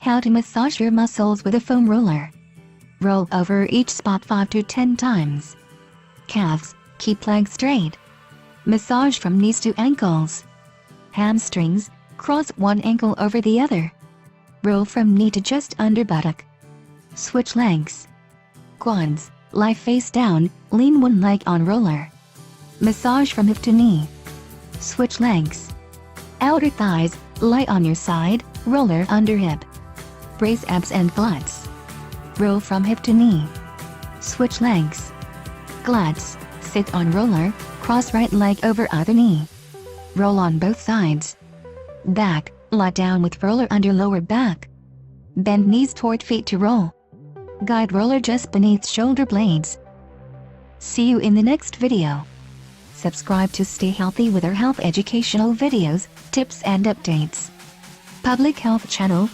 How to massage your muscles with a foam roller. Roll over each spot 5 to 10 times. Calves, keep legs straight. Massage from knees to ankles. Hamstrings, cross one ankle over the other. Roll from knee to just under buttock. Switch legs. Quads, lie face down, lean one leg on roller. Massage from hip to knee. Switch legs. Outer thighs, lie on your side, roller under hip. Brace abs and glutes. Roll from hip to knee. Switch legs. Glutes, sit on roller, cross right leg over other knee. Roll on both sides. Back, lie down with roller under lower back. Bend knees toward feet to roll. Guide roller just beneath shoulder blades. See you in the next video. Subscribe to stay healthy with our health educational videos, tips and updates. Public Health Channel,